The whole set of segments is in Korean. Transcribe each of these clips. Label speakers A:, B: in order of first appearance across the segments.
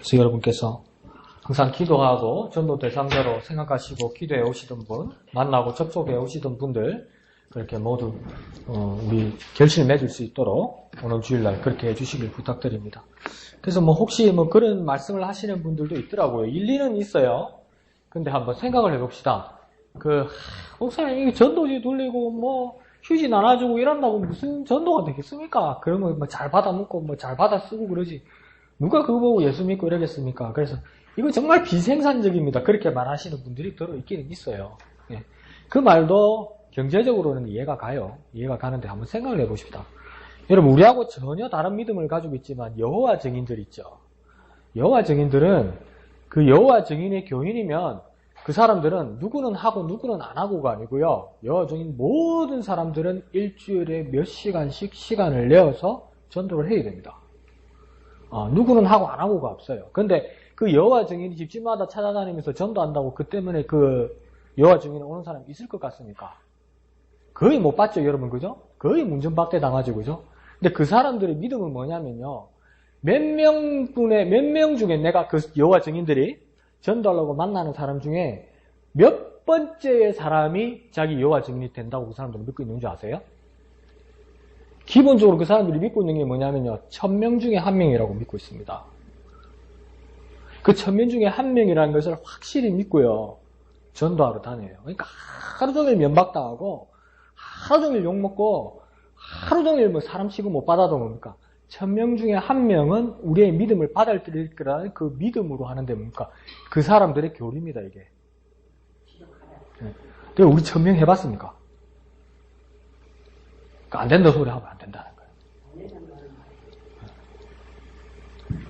A: 그래서 여러분께서 항상 기도하고 전도 대상자로 생각하시고 기도해 오시던 분, 만나고 접촉해 오시던 분들 그렇게 모두 우리 결실을 맺을 수 있도록 오늘 주일날 그렇게 해주시길 부탁드립니다. 그래서 혹시 그런 말씀을 하시는 분들도 있더라고요. 일리는 있어요. 근데 한번 생각을 해봅시다. 목사님 전도지 돌리고 휴지 나눠주고 이런다고 무슨 전도가 되겠습니까? 그러면 잘 받아 먹고 잘 받아 쓰고 그러지. 누가 그거 보고 예수 믿고 이러겠습니까? 그래서 이거 정말 비생산적입니다. 그렇게 말하시는 분들이 들어있기는 있어요. 예. 그 말도 경제적으로는 이해가 가요. 이해가 가는데 한번 생각을 해보십시다. 여러분 우리하고 전혀 다른 믿음을 가지고 있지만 여호와 증인들 있죠. 여호와 증인들은 그 여호와 증인의 교인이면 그 사람들은 누구는 하고 누구는 안 하고가 아니고요. 여호와 증인 모든 사람들은 일주일에 몇 시간씩 시간을 내어서 전도를 해야 됩니다. 누구는 하고 안 하고가 없어요. 근데 그 여호와 증인이 집집마다 찾아다니면서 전도한다고 그 때문에 그 여호와 증인에 오는 사람이 있을 것 같습니까? 거의 못 봤죠, 여러분, 그죠? 거의 문전박대 당하죠, 그죠? 근데 그 사람들의 믿음은 뭐냐면요. 몇 명 중에 내가 그 여호와 증인들이 전도하려고 만나는 사람 중에 몇 번째의 사람이 자기 여호와 증인이 된다고 그 사람들은 믿고 있는 줄 아세요? 기본적으로 그 사람들이 믿고 있는 게 뭐냐면요. 1000명 중에 1명이라고 믿고 있습니다. 그 1000명 중에 1명이라는 것을 확실히 믿고요. 전도하러 다녀요. 그러니까 하루 종일 면박당하고 하루 종일 욕먹고 하루 종일 사람 치고 못 받아도 뭡니까? 1000명 중에 1명은 우리의 믿음을 받아들일 거라는 그 믿음으로 하는데 뭡니까? 그 사람들의 교리입니다, 이게. 네. 우리 1000명 해봤습니까? 안 된다 소리 하면 안 된다는 거예요.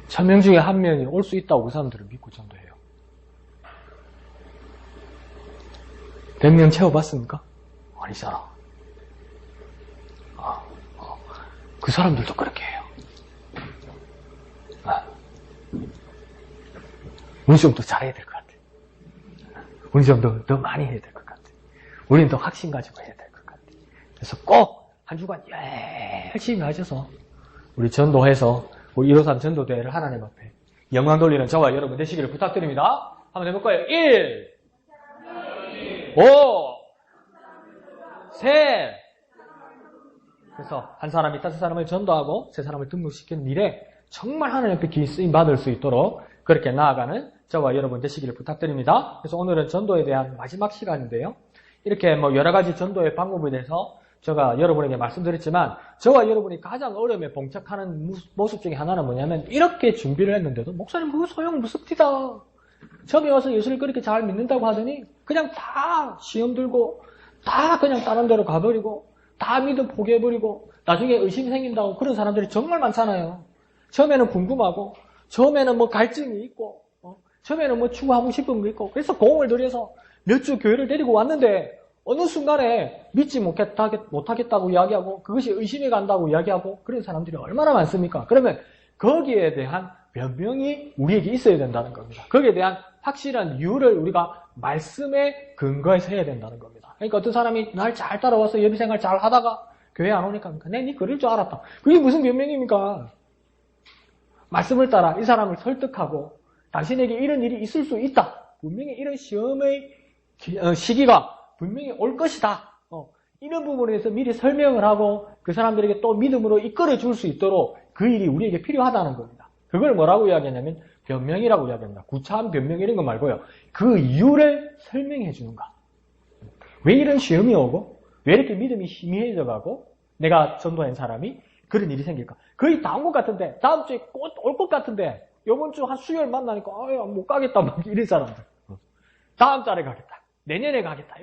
A: 1000명 중에 1명이 올 수 있다고 그 사람들을 믿고 전도해요. 100명 채워봤습니까? 아니잖아. 그 사람들도 그렇게 해요. 우리 좀 더 잘해야 될 것 같아. 우리 좀 더 많이 해야 될 것 같아. 우리는 더 확신 가지고 해야 될 것 같아. 그래서 꼭 한 주간 열심히 하셔서 우리 전도해서 우리 153 전도대회를 하나님 앞에 영광 돌리는 저와 여러분 되시기를 부탁드립니다. 한번 해볼 거예요. 1, 5, 셋. 그래서 한 사람이 5사람을 전도하고 3사람을 등록시키는 일에 정말 하나님 앞에 긴 쓰임 받을 수 있도록 그렇게 나아가는 저와 여러분 되시기를 부탁드립니다. 그래서 오늘은 전도에 대한 마지막 시간인데요. 이렇게 여러 가지 전도의 방법에 대해서 제가 여러분에게 말씀드렸지만 저와 여러분이 가장 어려움에 봉착하는 모습 중에 하나는 뭐냐면 이렇게 준비를 했는데도 목사님 그거 소용 무섭디다. 처음에 와서 예수를 그렇게 잘 믿는다고 하더니 그냥 다 시험 들고 다 그냥 다른 데로 가버리고 다 믿음 포기해버리고 나중에 의심이 생긴다고 그런 사람들이 정말 많잖아요. 처음에는 궁금하고 처음에는 갈증이 있고 처음에는 추구하고 싶은 거 있고 그래서 공을 들여서 몇 주 교회를 데리고 왔는데 어느 순간에 믿지 못하겠다고 이야기하고 그것이 의심이 간다고 이야기하고 그런 사람들이 얼마나 많습니까? 그러면 거기에 대한 변명이 우리에게 있어야 된다는 겁니다. 거기에 대한 확실한 이유를 우리가 말씀에 근거해서 해야 된다는 겁니다. 그러니까 어떤 사람이 날 잘 따라와서 예비생활 잘 하다가 교회 안 오니까 내가 네 그럴 줄 알았다. 그게 무슨 변명입니까? 말씀을 따라 이 사람을 설득하고 당신에게 이런 일이 있을 수 있다. 분명히 이런 시험의 시기가 분명히 올 것이다. 이런 부분에 대해서 미리 설명을 하고 그 사람들에게 또 믿음으로 이끌어 줄 수 있도록 그 일이 우리에게 필요하다는 겁니다. 그걸 뭐라고 이야기하냐면 변명이라고 이야기합니다. 구차한 변명 이런 거 말고요. 그 이유를 설명해 주는가. 왜 이런 시험이 오고 왜 이렇게 믿음이 희미해져 가고 내가 전도한 사람이 그런 일이 생길까. 거의 다 온 것 같은데 다음 주에 곧 올 것 같은데 이번 주 한 수요일 만나니까 못 가겠다 막 이런 사람들. 다음 달에 가겠다. 내년에 가겠다.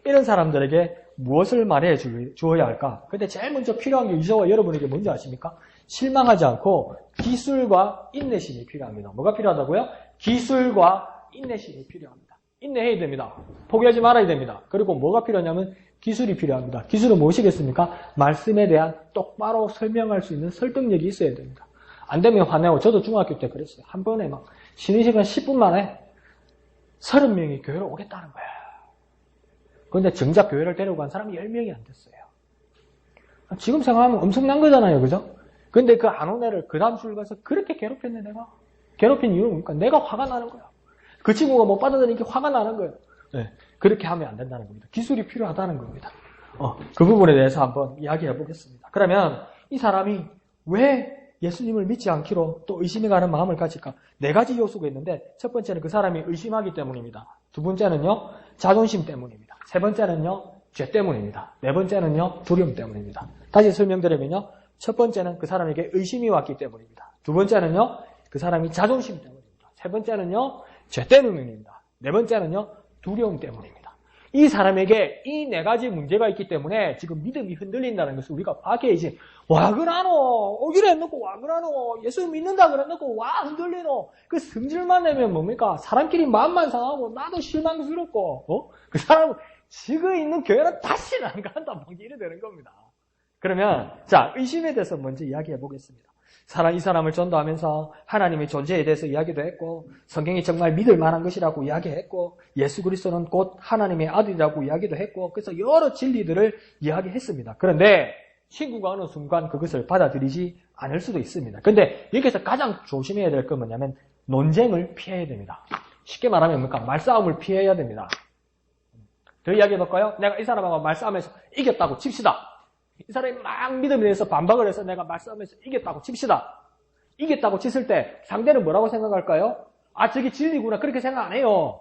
A: 이런 사람들에게 무엇을 말해 주어야 할까? 근데 제일 먼저 필요한 게 저와 여러분에게 뭔지 아십니까? 실망하지 않고 기술과 인내심이 필요합니다. 뭐가 필요하다고요? 기술과 인내심이 필요합니다. 인내해야 됩니다. 포기하지 말아야 됩니다. 그리고 뭐가 필요하냐면 기술이 필요합니다. 기술은 무엇이겠습니까? 말씀에 대한 똑바로 설명할 수 있는 설득력이 있어야 됩니다. 안 되면 화내고 저도 중학교 때 그랬어요. 한 번에 쉬는 시간 10분 만에 30명이 교회로 오겠다는 거야. 그런데 정작 교회를 데리고 간 사람이 10명이 안 됐어요. 지금 생각하면 엄청난 거잖아요. 그죠? 근데 그 안 온 애를 그 다음 줄 가서 그렇게 괴롭혔네, 내가. 괴롭힌 이유는 뭡니까? 내가 화가 나는 거야. 그 친구가 못 받아들이니까 화가 나는 거예요. 네. 그렇게 하면 안 된다는 겁니다. 기술이 필요하다는 겁니다. 그 부분에 대해서 한번 이야기해 보겠습니다. 그러면 이 사람이 왜 예수님을 믿지 않기로 또 의심이 가는 마음을 가질까? 네 가지 요소가 있는데 첫 번째는 그 사람이 의심하기 때문입니다. 두 번째는요, 자존심 때문입니다. 세 번째는요, 죄 때문입니다. 네 번째는요, 두려움 때문입니다. 다시 설명드리면요, 첫 번째는 그 사람에게 의심이 왔기 때문입니다. 두 번째는요, 그 사람이 자존심 때문입니다. 세 번째는요, 죄 때문입니다. 네 번째는요, 두려움 때문입니다. 이 사람에게 이 네 가지 문제가 있기 때문에 지금 믿음이 흔들린다는 것을 우리가 파악해야지. 와 그러노, 오기로 해놓고 와 그러노, 예수 믿는다 그래놓고 와 흔들리노. 그 성질만 내면 뭡니까? 사람끼리 마음만 상하고 나도 실망스럽고 그 사람은 지금 있는 교회는 다시는 안 간다 막 이래 되는 겁니다. 그러면 자, 의심에 대해서 먼저 이야기해 보겠습니다. 이 사람을 전도하면서 하나님의 존재에 대해서 이야기도 했고, 성경이 정말 믿을 만한 것이라고 이야기했고, 예수 그리스도는 곧 하나님의 아들이라고 이야기도 했고, 그래서 여러 진리들을 이야기했습니다. 그런데 친구가 어느 순간 그것을 받아들이지 않을 수도 있습니다. 근데 여기서 가장 조심해야 될 건 뭐냐면 논쟁을 피해야 됩니다. 쉽게 말하면 뭡니까? 말싸움을 피해야 됩니다. 더 이야기해 볼까요? 내가 이 사람하고 말싸움에서 이겼다고 칩시다. 이 사람이 막 믿음에 대해서 반박을 해서 내가 말싸움에서 이겼다고 칩시다. 이겼다고 쳤을 때 상대는 뭐라고 생각할까요? 아, 저게 진리구나. 그렇게 생각 안 해요.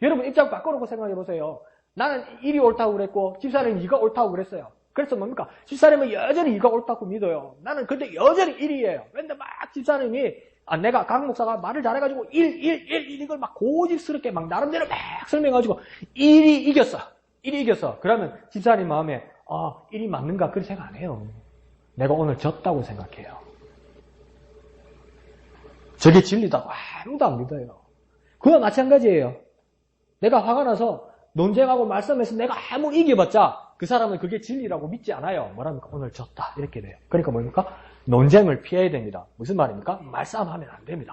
A: 여러분 입장 바꿔놓고 생각해 보세요. 나는 일이 옳다고 그랬고 집사람이 이가 옳다고 그랬어요. 그래서 뭡니까? 집사람은 여전히 이가 옳다고 믿어요. 나는 근데 여전히 일이에요. 근데 막 집사람이 내가 강 목사가 말을 잘해가지고 이걸 막 고집스럽게 막 나름대로 막 설명해가지고 일이 이겼어. 그러면 집사님 마음에 일이 맞는가? 그렇게 생각 안 해요. 내가 오늘 졌다고 생각해요. 저게 진리다고 아무도 안 믿어요. 그와 마찬가지예요. 내가 화가 나서 논쟁하고 말싸움해서 내가 아무 이겨봤자 그 사람은 그게 진리라고 믿지 않아요. 뭐랍니까? 오늘 졌다. 이렇게 돼요. 그러니까 뭡니까? 논쟁을 피해야 됩니다. 무슨 말입니까? 말싸움하면 안 됩니다.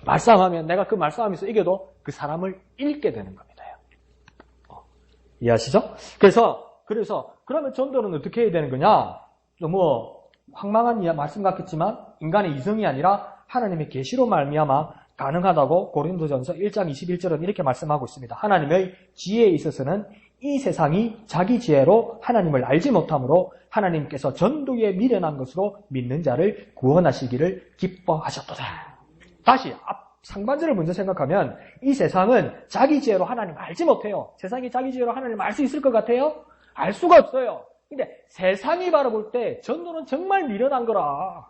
A: 말싸움하면 내가 그 말싸움에서 이겨도 그 사람을 잃게 되는 겁니다. 이해하시죠? 그래서 그러면 전도는 어떻게 해야 되는 거냐? 뭐 황망한 말씀 같겠지만 인간의 이성이 아니라 하나님의 계시로 말미암아 가능하다고 고린도전서 1장 21절은 이렇게 말씀하고 있습니다. 하나님의 지혜에 있어서는 이 세상이 자기 지혜로 하나님을 알지 못하므로 하나님께서 전도에 미련한 것으로 믿는 자를 구원하시기를 기뻐하셨도다. 다시 상반절을 먼저 생각하면 이 세상은 자기 지혜로 하나님을 알지 못해요. 세상이 자기 지혜로 하나님을 알 수 있을 것 같아요? 알 수가 없어요. 근데 세상이 바라볼 때 전도는 정말 미련한 거라.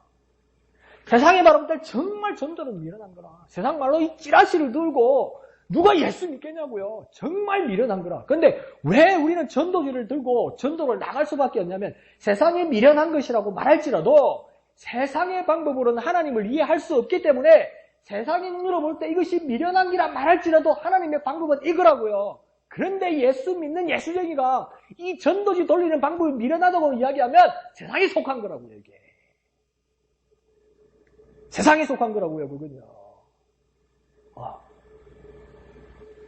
A: 세상이 바라볼 때 정말 전도는 미련한 거라. 세상 말로 이 찌라시를 들고 누가 예수 믿겠냐고요. 정말 미련한 거라. 근데 왜 우리는 전도지를 들고 전도를 나갈 수밖에 없냐면 세상이 미련한 것이라고 말할지라도 세상의 방법으로는 하나님을 이해할 수 없기 때문에 세상의 눈으로 볼 때 이것이 미련한 기라 말할지라도 하나님의 방법은 이거라고요. 그런데 예수 믿는 예수쟁이가 이 전도지 돌리는 방법이 미련하다고 이야기하면 세상에 속한 거라고요, 이게. 세상에 속한 거라고요, 그건요.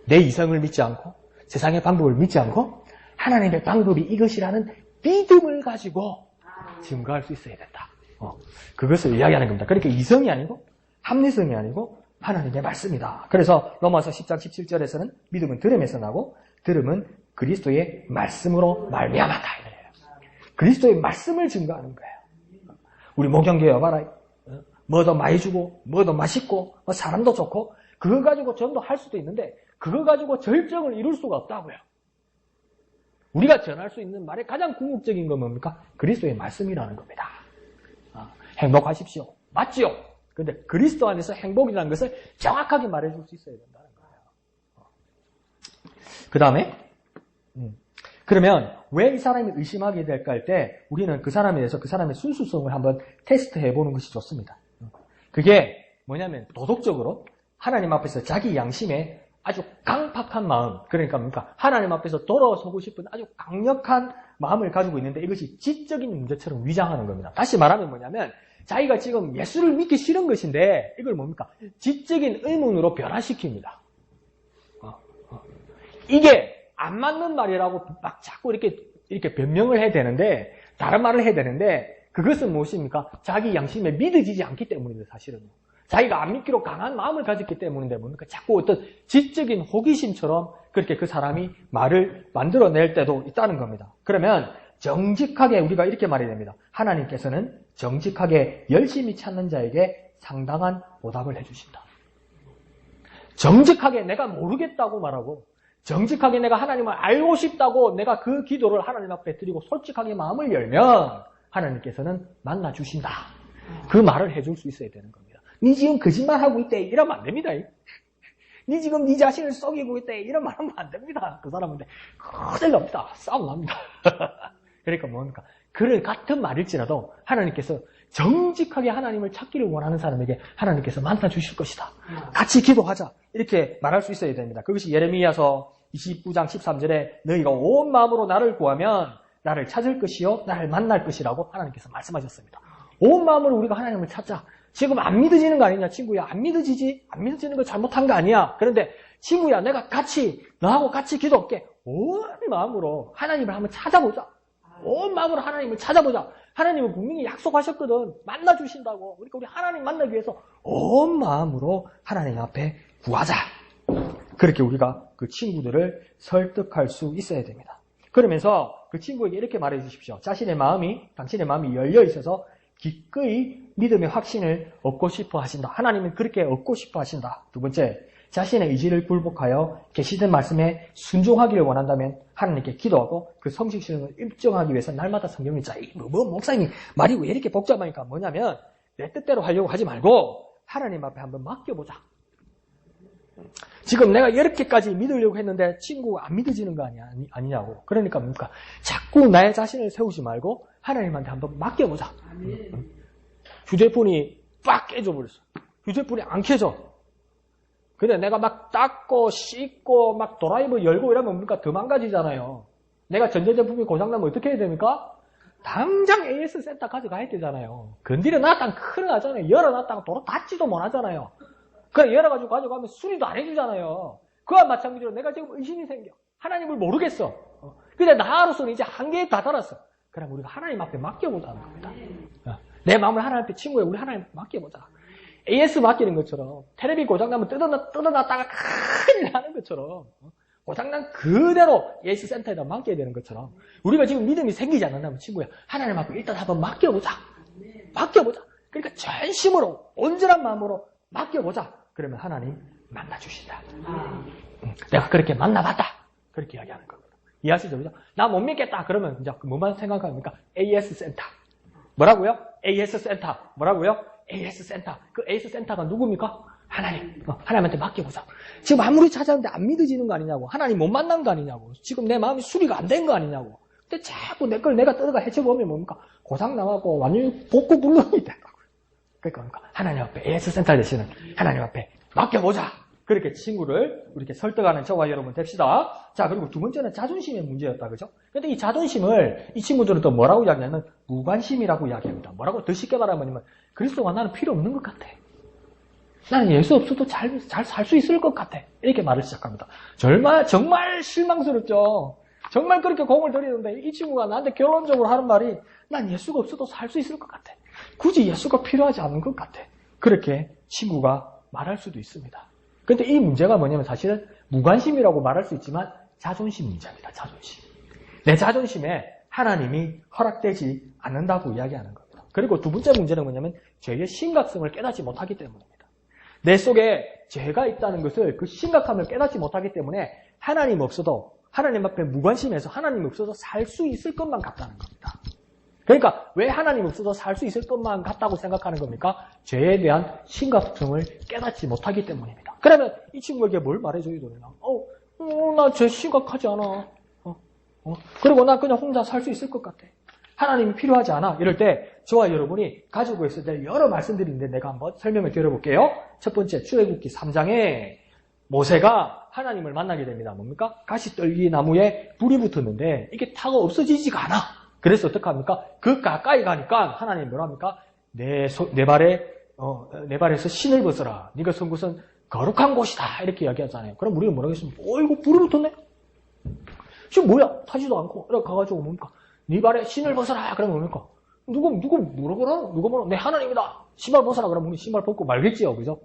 A: 내 이성을 믿지 않고 세상의 방법을 믿지 않고 하나님의 방법이 이것이라는 믿음을 가지고 증거할 수 있어야 된다. 그것을 이야기하는 겁니다. 그러니까 이성이 아니고 합리성이 아니고 하나님의 말씀이다. 그래서 로마서 10장 17절에서는 믿음은 들음에서 나고 들음은 그리스도의 말씀으로 말미암았다. 그리스도의 말씀을 증거하는 거예요. 우리 목영교회 와봐라. 뭐 더 많이 주고 뭐 더 맛있고 뭐 사람도 좋고 그거 가지고 전도할 수도 있는데 그거 가지고 절정을 이룰 수가 없다고요. 우리가 전할 수 있는 말의 가장 궁극적인 건 뭡니까? 그리스도의 말씀이라는 겁니다. 행복하십시오. 맞지요? 근데 그리스도 안에서 행복이라는 것을 정확하게 말해줄 수 있어야 된다는 거예요. 그 다음에 그러면 왜 이 사람이 의심하게 될까 할 때 우리는 그 사람에 대해서 그 사람의 순수성을 한번 테스트해 보는 것이 좋습니다. 그게 뭐냐면 도덕적으로 하나님 앞에서 자기 양심에 아주 강팍한 마음, 그러니까 뭡니까? 하나님 앞에서 돌아서고 싶은 아주 강력한 마음을 가지고 있는데 이것이 지적인 문제처럼 위장하는 겁니다. 다시 말하면 뭐냐면 자기가 지금 예수를 믿기 싫은 것인데 이걸 뭡니까? 지적인 의문으로 변화시킵니다. 이게 안 맞는 말이라고 막 자꾸 이렇게 변명을 해야 되는데 다른 말을 해야 되는데 그것은 무엇입니까? 자기 양심에 믿어지지 않기 때문입니다, 사실은요. 자기가 안 믿기로 강한 마음을 가졌기 때문인데 뭡니까? 자꾸 어떤 지적인 호기심처럼 그렇게 그 사람이 말을 만들어낼 때도 있다는 겁니다. 그러면 정직하게 우리가 이렇게 말해야 됩니다. 하나님께서는 정직하게 열심히 찾는 자에게 상당한 보답을 해주신다. 정직하게 내가 모르겠다고 말하고 정직하게 내가 하나님을 알고 싶다고 내가 그 기도를 하나님 앞에 드리고 솔직하게 마음을 열면 하나님께서는 만나주신다. 그 말을 해줄 수 있어야 되는 겁니다. 니 지금 거짓말하고 있대 이러면 안 됩니다. 니 지금 니 자신을 속이고 있대 이런 말 하면 안 됩니다. 그 사람한테 큰일 납니다. 싸움 납니다. 그러니까 뭡니까? 그를 같은 말일지라도 하나님께서 정직하게 하나님을 찾기를 원하는 사람에게 하나님께서 만나주실 것이다. 같이 기도하자. 이렇게 말할 수 있어야 됩니다. 그것이 예레미야서 29장 13절에 너희가 온 마음으로 나를 구하면 나를 찾을 것이요 나를 만날 것이라고 하나님께서 말씀하셨습니다. 온 마음으로 우리가 하나님을 찾자. 지금 안 믿어지는 거 아니냐 친구야. 안 믿어지지? 안 믿어지는 거 잘못한 거 아니야. 그런데 친구야 내가 너하고 같이 기도할게. 온 마음으로 하나님을 한번 찾아보자. 온 마음으로 하나님을 찾아보자. 하나님은 분명히 약속하셨거든. 만나주신다고. 그러니까 우리 하나님 만나기 위해서 온 마음으로 하나님 앞에 구하자. 그렇게 우리가 그 친구들을 설득할 수 있어야 됩니다. 그러면서 그 친구에게 이렇게 말해 주십시오. 당신의 마음이 열려 있어서 기꺼이 믿음의 확신을 얻고 싶어 하신다. 하나님은 그렇게 얻고 싶어 하신다. 두 번째, 자신의 의지를 굴복하여 계시된 말씀에 순종하기를 원한다면 하나님께 기도하고 그 성실성을 입증하기 위해서 날마다 성경을 읽자. 목사님이 말이 왜 이렇게 복잡하니까 뭐냐면 내 뜻대로 하려고 하지 말고 하나님 앞에 한번 맡겨보자. 지금 내가 이렇게까지 믿으려고 했는데 친구가 안 믿어지는 거 아니냐고. 그러니까 뭡니까? 자꾸 나의 자신을 세우지 말고 하나님한테 한번 맡겨보자. 휴대폰이 빡 깨져버렸어. 휴대폰이 안 켜져. 근데 내가 막 닦고 씻고 막 드라이브 열고 이러면 뭡니까? 더 망가지잖아요. 내가 전자제품이 고장나면 어떻게 해야 됩니까? 당장 AS 센터 가져가야 되잖아요. 건드려 놨다가 큰일 나잖아요. 열어놨다가 도로 닫지도 못하잖아요. 그래 열어가지고 가져가면 수리도 안 해주잖아요. 그와 마찬가지로 내가 지금 의심이 생겨. 하나님을 모르겠어. 근데 나로서는 이제 한계에 다다랐어. 그럼 우리가 하나님 앞에 맡겨보자는 겁니다. 내 마음을 하나님 앞에 친구야 우리 하나님 앞에 맡겨보자. AS 맡기는 것처럼 텔레비 고장나면 뜯어놨다가 큰일 나는 것처럼 고장난 그대로 AS 센터에다 맡겨야 되는 것처럼 우리가 지금 믿음이 생기지 않는다면 친구야 하나님 앞에 일단 한번 맡겨보자. 그러니까 전심으로 온전한 마음으로 맡겨보자. 그러면 하나님 만나주신다. 내가 그렇게 만나봤다. 그렇게 이야기하는 겁니다. 이해하시죠? 그죠? 나 못 믿겠다. 그러면 이제 뭐만 생각합니까? AS 센터. 뭐라고요? AS 센터. 뭐라고요? AS 센터. 그 AS 센터가 누굽니까? 하나님. 하나님한테 맡겨보자. 지금 아무리 찾았는데 안 믿어지는 거 아니냐고. 하나님 못 만난 거 아니냐고. 지금 내 마음이 수리가 안 된 거 아니냐고. 근데 자꾸 내 걸 내가 뜯어가 해쳐보면 뭡니까? 고장나가고 완전히 복구 불능이 된다고요. 그러니까 하나님 앞에 AS 센터 되시는 하나님 앞에 맡겨보자. 그렇게 친구를 이렇게 설득하는 저와 여러분 됩시다. 자, 그리고 두 번째는 자존심의 문제였다. 그죠? 근데 이 자존심을 이 친구들은 또 뭐라고 이야기하냐면 무관심이라고 이야기합니다. 뭐라고 더 쉽게 말하면 그리스도가 나는 필요 없는 것 같아. 나는 예수 없어도 잘 살 수 있을 것 같아. 이렇게 말을 시작합니다. 정말 실망스럽죠. 정말 그렇게 공을 들이는데 이 친구가 나한테 결론적으로 하는 말이 난 예수가 없어도 살 수 있을 것 같아. 굳이 예수가 필요하지 않은 것 같아. 그렇게 친구가 말할 수도 있습니다. 그런데 이 문제가 뭐냐면 사실은 무관심이라고 말할 수 있지만 자존심 문제입니다. 자존심. 내 자존심에 하나님이 허락되지 않는다고 이야기하는 겁니다. 그리고 두 번째 문제는 뭐냐면 죄의 심각성을 깨닫지 못하기 때문입니다. 내 속에 죄가 있다는 것을 그 심각함을 깨닫지 못하기 때문에 하나님 앞에 무관심해서 하나님 없어도 살 수 있을 것만 같다는 겁니다. 그러니까 왜 하나님 없어도 살 수 있을 것만 같다고 생각하는 겁니까? 죄에 대한 심각성을 깨닫지 못하기 때문입니다. 그러면 이 친구에게 뭘 말해줘야 되나? 나 죄 심각하지 않아. 그리고 나 그냥 혼자 살 수 있을 것 같아. 하나님이 필요하지 않아. 이럴 때 저와 여러분이 가지고 있을 때 여러 말씀들인데 내가 한번 설명을 드려볼게요. 첫 번째 출애굽기 3장에 모세가 하나님을 만나게 됩니다. 뭡니까? 가시떨기 나무에 불이 붙었는데 이게 타가 없어지지가 않아. 그래서 어떡합니까? 그 가까이 가니까 하나님 뭐랍니까? 내 발에서 신을 벗어라. 네가 선 곳은 거룩한 곳이다. 이렇게 이야기하잖아요. 그럼 우리가 뭐라고 했습니까? 이거 불이 붙었네? 지금 뭐야? 타지도 않고. 이렇게 가가지고 뭡니까? 네 발에 신을 벗어라. 그러면 뭡니까? 누구 물어보라? 누구 뭐라? 내 하나님이다. 신발 벗어라. 그러면 우리 신발 벗고 말겠지요. 그죠?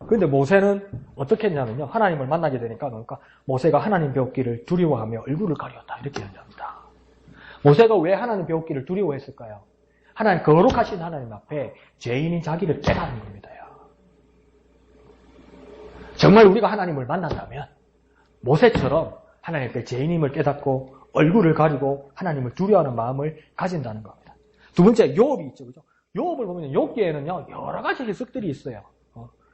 A: 근데 모세는 어떻게 했냐면요. 하나님을 만나게 되니까, 그러니까 모세가 하나님 배웠기를 두려워하며 얼굴을 가렸다. 이렇게 얘기합니다. 모세가 왜 하나님 배웠기를 두려워했을까요? 하나님, 거룩하신 하나님 앞에 죄인인 자기를 깨닫는 겁니다. 정말 우리가 하나님을 만난다면 모세처럼 하나님 앞에 죄인임을 깨닫고 얼굴을 가리고 하나님을 두려워하는 마음을 가진다는 겁니다. 두 번째, 욥이 있죠. 그죠? 욥을 보면 욥기에는요, 여러 가지 해석들이 있어요.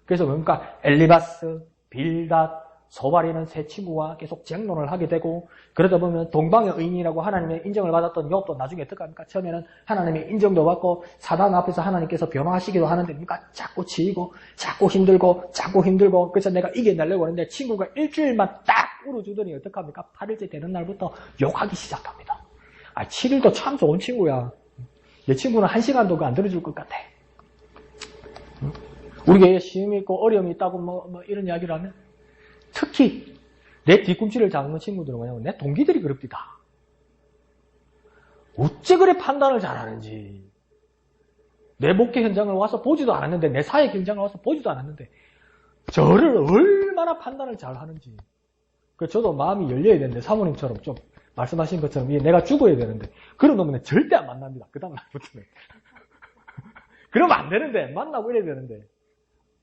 A: 그래서 그러니까 엘리바스, 빌닷, 소발이는 세 친구와 계속 쟁론을 하게 되고, 그러다 보면 동방의 의인이라고 하나님의 인정을 받았던 욥도 나중에 어떻게 합니까? 처음에는 하나님의 인정도 받고 사단 앞에서 하나님께서 변화하시기도 하는데 누가 자꾸 지이고 자꾸 힘들고 그래서 내가 이겨내려고 하는데 친구가 일주일만 딱 울어주더니 어떡합니까? 8일째 되는 날부터 욕하기 시작합니다. 7일도 참 좋은 친구야. 내 친구는 1시간도 안 들어줄 것 같아. 우리 교회에 시험이 있고 어려움이 있다고 뭐 이런 이야기를 하면 특히 내 뒤꿈치를 잡는 친구들은 뭐냐면 내 동기들이 그럽니다. 어째 그래 판단을 잘하는지. 내 목회 현장을 와서 보지도 않았는데, 내 사역 현장을 와서 보지도 않았는데 저를 얼마나 판단을 잘하는지. 그래서 저도 마음이 열려야 되는데 사모님처럼 좀 말씀하신 것처럼 내가 죽어야 되는데 그런 놈은 절대 안 만납니다. 그 다음 날부터는. 그러면 안 되는데 만나고 이래야 되는데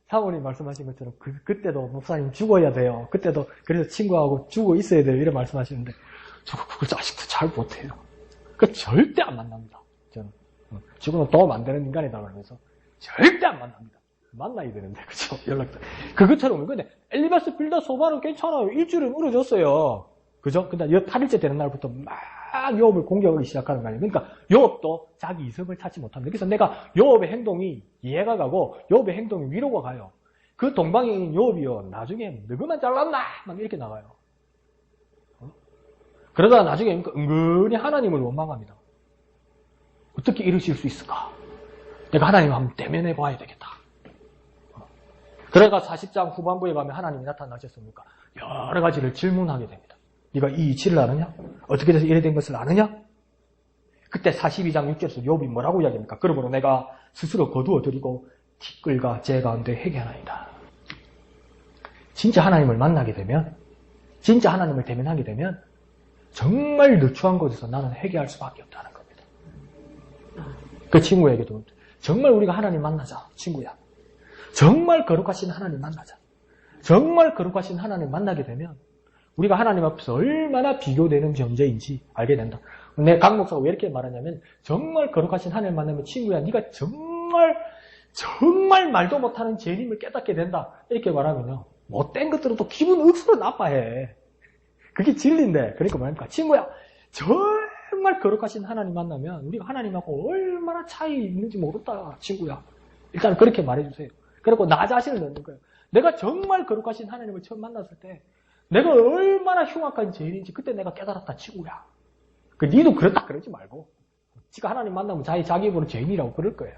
A: 사모님 말씀하신 것처럼 그때도 목사님 죽어야 돼요. 그때도 그래서 친구하고 죽어 있어야 돼요. 이런 말씀하시는데 저 그걸 아직도 잘 못해요. 그 절대 안 만납니다. 저는 죽으면 도움 안 되는 인간이다 그러면서 절대 안 만납니다. 만나야 되는데 그죠? 연락도 그것처럼 근데 엘리바스 빌다 소바는 괜찮아요. 일주일은 울어줬어요. 그죠? 근데 8일째 되는 날부터 막 욥을 공격하기 시작하는 거 아니에요. 그러니까 욥도 자기 이성을 찾지 못합니다. 그래서 내가 욥의 행동이 이해가 가고 욥의 행동이 위로가 가요. 그 동방인 욥이요. 나중에 너그만 잘났나? 막 이렇게 나가요. 그러다가 나중에 은근히 하나님을 원망합니다. 어떻게 이러실 수 있을까? 내가 하나님 한번 대면해 봐야 되겠다. 그래가 40장 후반부에 가면 하나님이 나타나셨습니까? 여러 가지를 질문하게 됩니다. 네가 이 이치를 아느냐? 어떻게 돼서 이래 된 것을 아느냐? 그때 42장 6절에서 욥이 뭐라고 이야기합니까? 그러므로 내가 스스로 거두어드리고 티끌과 재 가운데 회개하나이다. 진짜 하나님을 만나게 되면, 진짜 하나님을 대면하게 되면 정말 누추한 곳에서 나는 회개할 수밖에 없다는 겁니다. 그 친구에게도 정말 우리가 하나님 만나자, 친구야. 정말 거룩하신 하나님 만나자. 정말 거룩하신 하나님 만나게 되면 우리가 하나님 앞에서 얼마나 비교되는 존재인지 알게 된다. 내 강 목사가 왜 이렇게 말하냐면 정말 거룩하신 하나님 만나면 친구야 네가 정말 말도 못하는 죄인임을 깨닫게 된다. 이렇게 말하면요. 못된 것들은 또 기분 억수로 나빠해. 그게 진리인데. 그러니까 뭐합니까? 친구야 정말 거룩하신 하나님 만나면 우리가 하나님하고 얼마나 차이 있는지 모른다. 친구야. 일단 그렇게 말해주세요. 그리고 나 자신을 넣는 거예요. 내가 정말 거룩하신 하나님을 처음 만났을 때 내가 얼마나 흉악한 죄인인지 그때 내가 깨달았다. 친구야. 니도 그렇다 그러지 말고 지가 하나님 만나면 자기 입으로 죄인이라고 그럴 거예요.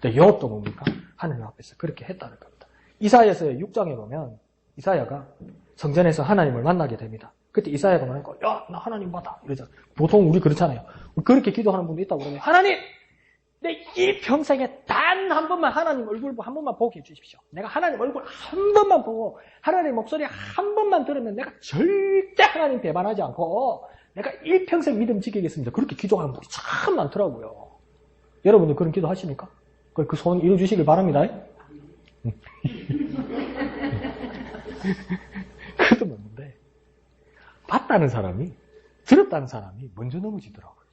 A: 근데 욥도 뭡니까? 하나님 앞에서 그렇게 했다는 겁니다. 이사야서의 6장에 보면 이사야가 성전에서 하나님을 만나게 됩니다. 그때 이사야가 말하니까 야, 나 하나님 받아 이러잖아. 보통 우리 그렇잖아요. 그렇게 기도하는 분도 있다고 그러면 하나님! 내 이 평생에 단 한 번만 하나님 얼굴 한 번만 보게 해주십시오. 내가 하나님 얼굴 한 번만 보고 하나님 목소리 한 번만 들으면 내가 절대 하나님 배반하지 않고 내가 일평생 믿음 지키겠습니다. 그렇게 기도하는 분이 참 많더라고요. 여러분도 그런 기도 하십니까? 그 소원 이루어주시길 바랍니다. 그것도 뭔데 봤다는 사람이 들었다는 사람이 먼저 넘어지더라고요.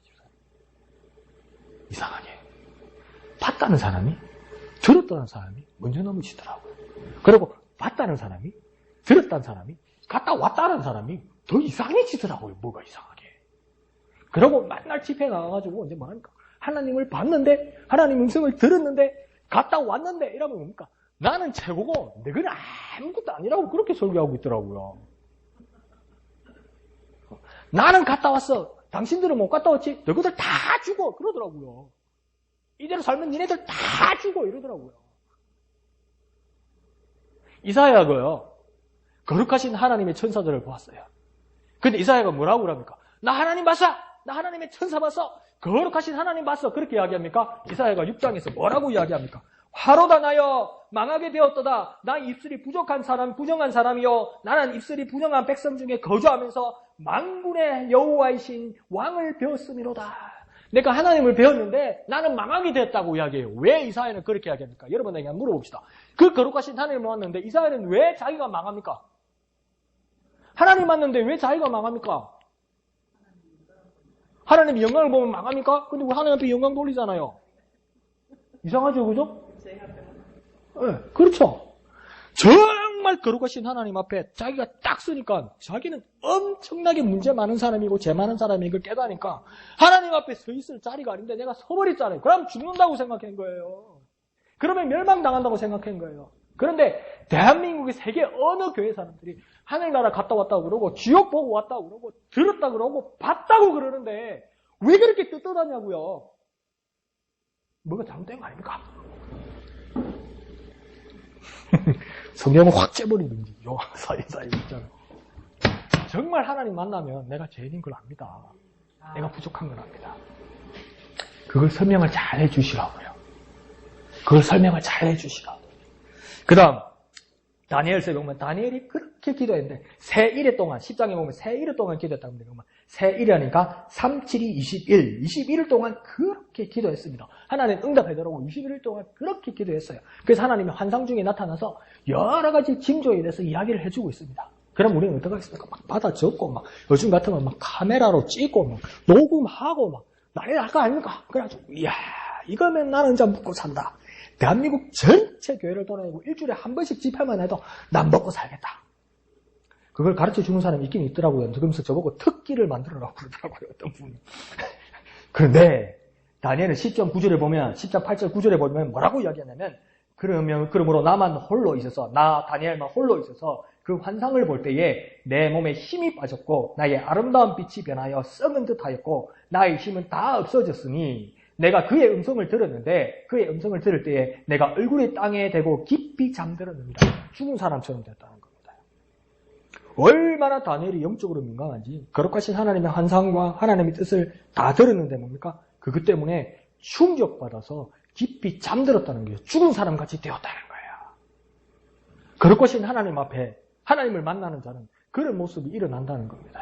A: 이상하게 봤다는 사람이 들었다는 사람이 먼저 넘어지더라고요. 그리고 봤다는 사람이 들었다는 사람이 갔다 왔다는 사람이 더 이상해지더라고요. 뭐가 이상하게. 그러고 맨날 집회 나가가지고 이제 뭐합니까? 하나님을 봤는데 하나님 음성을 들었는데 갔다 왔는데 이러면 뭡니까? 나는 최고고 너희는 아무것도 아니라고 그렇게 설교하고 있더라고요. 나는 갔다 왔어. 당신들은 못 갔다 왔지? 너희들 다 죽어. 그러더라고요. 이대로 살면 니네들 다 죽어. 이러더라고요. 이사야가요. 거룩하신 하나님의 천사들을 보았어요. 근데 이사야가 뭐라고 그럽니까? 나 하나님 봤어. 나 하나님의 천사 봤어. 거룩하신 하나님 봤어. 그렇게 이야기합니까? 이사야가 6장에서 뭐라고 이야기합니까? 화로다 나여 망하게 되었도다. 나 입술이 부족한 사람, 부정한 사람이요. 나는 입술이 부정한 백성 중에 거주하면서 만군의 여호와이신 왕을 배웠음이로다. 내가 하나님을 배웠는데 나는 망하게 되었다고 이야기해요. 왜 이사야는 그렇게 이야기합니까? 여러분에게 한번 물어봅시다. 그 거룩하신 하나님을 만났는데 이사야는 왜 자기가 망합니까? 하나님 만났는데 왜 자기가 망합니까? 하나님이 영광을 보면 망합니까? 근데 우리 하나님 앞에 영광 돌리잖아요. 이상하죠, 그죠? 네, 그렇죠. 정말 거룩하신 하나님 앞에 자기가 딱 쓰니까 자기는 엄청나게 문제 많은 사람이고 죄 많은 사람이 이걸 깨닫니까 하나님 앞에 서 있을 자리가 아닌데 내가 서버렸잖아요. 그럼 죽는다고 생각한 거예요. 그러면 멸망당한다고 생각한 거예요. 그런데 대한민국의 세계 어느 교회 사람들이 하늘나라 갔다 왔다고 그러고 지옥 보고 왔다고 그러고 들었다고 그러고 봤다고 그러는데 왜 그렇게 떳떳하냐고요. 뭐가 잘못된 거 아닙니까? 성경은 확 째버리든지 요한 사이사이 있잖아요. 정말 하나님 만나면 내가 죄인인 걸 압니다. 내가 부족한 걸 압니다. 그걸 설명을 잘 해주시라고요. 그걸 설명을 잘 해주시라고. 그 다음 다니엘서에 보면 다니엘이 그렇게 기도했는데 새 1회 동안 10장에 보면 새 1회 동안 기도했다고 합니다. 새 1회니까 3, 7이 21, 21일 동안 그렇게 기도했습니다. 하나님 응답해달라고 21일 동안 그렇게 기도했어요. 그래서 하나님이 환상 중에 나타나서 여러 가지 징조에 대해서 이야기를 해주고 있습니다. 그럼 우리는 어떻게 하겠습니까? 막 받아 적고 막 요즘 같으면 막 카메라로 찍고 막 녹음하고 막 난리 날 거 아닙니까? 그래가지고 이야 이거면 나는 이제 먹고 산다. 대한민국 전체 교회를 돌아다니고 일주일에 한 번씩 집회만 해도 난 먹고 살겠다. 그걸 가르쳐 주는 사람이 있긴 있더라고요. 그러면서 저보고 특기를 만들어라고 그러더라고요. 어떤 분이. 그런데 다니엘은 10장 9절에 보면 10장 8절 9절에 보면 뭐라고 이야기하냐면 그러므로 나만 홀로 있어서 나 다니엘만 홀로 있어서 그 환상을 볼 때에 내 몸에 힘이 빠졌고 나의 아름다운 빛이 변하여 썩은 듯하였고 나의 힘은 다 없어졌으니 내가 그의 음성을 들었는데 그의 음성을 들을 때에 내가 얼굴이 땅에 대고 깊이 잠들었는다. 죽은 사람처럼 됐다는 겁니다. 얼마나 다니엘이 영적으로 민감한지 거룩하신 하나님의 환상과 하나님의 뜻을 다 들었는데 뭡니까? 그것 때문에 충격받아서 깊이 잠들었다는 거예요. 죽은 사람같이 되었다는 거예요. 거룩하신 하나님 앞에 하나님을 만나는 자는 그런 모습이 일어난다는 겁니다.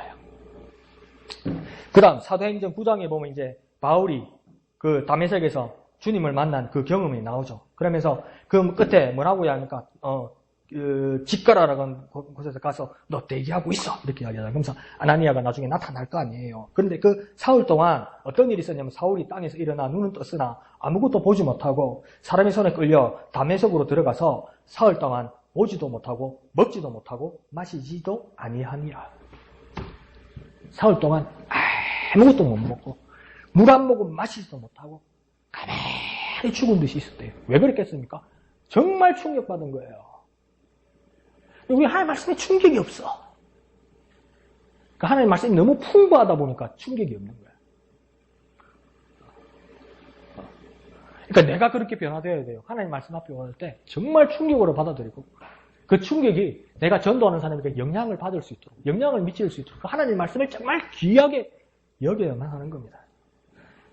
A: 그 다음 사도행전 9장에 보면 이제 바울이 그 다메섹에서 주님을 만난 그 경험이 나오죠. 그러면서 그 끝에 뭐라고 이야기합니까? 집가라라는 곳에서 가서 너 대기하고 있어 이렇게 이야기하잖아요. 그러면서 아나니아가 나중에 나타날 거 아니에요. 그런데 그 사흘 동안 어떤 일이 있었냐면 사울이 땅에서 일어나 눈은 떴으나 아무것도 보지 못하고 사람의 손에 끌려 다메섹으로 들어가서 사흘 동안 보지도 못하고 먹지도 못하고 마시지도 아니하니라. 사흘 동안 아무것도 못 먹고 물 한 모금 마시지도 못하고 가만히 죽은 듯이 있었대요. 왜 그랬겠습니까? 정말 충격받은 거예요. 우리 하나님 말씀에 충격이 없어. 그러니까 하나님 말씀이 너무 풍부하다 보니까 충격이 없는 거야. 그러니까 내가 그렇게 변화되어야 돼요. 하나님 말씀 앞에 왔을 때 정말 충격으로 받아들이고 그 충격이 내가 전도하는 사람에게 영향을 받을 수 있도록 영향을 미칠 수 있도록 하나님 말씀을 정말 귀하게 여겨야만 하는 겁니다.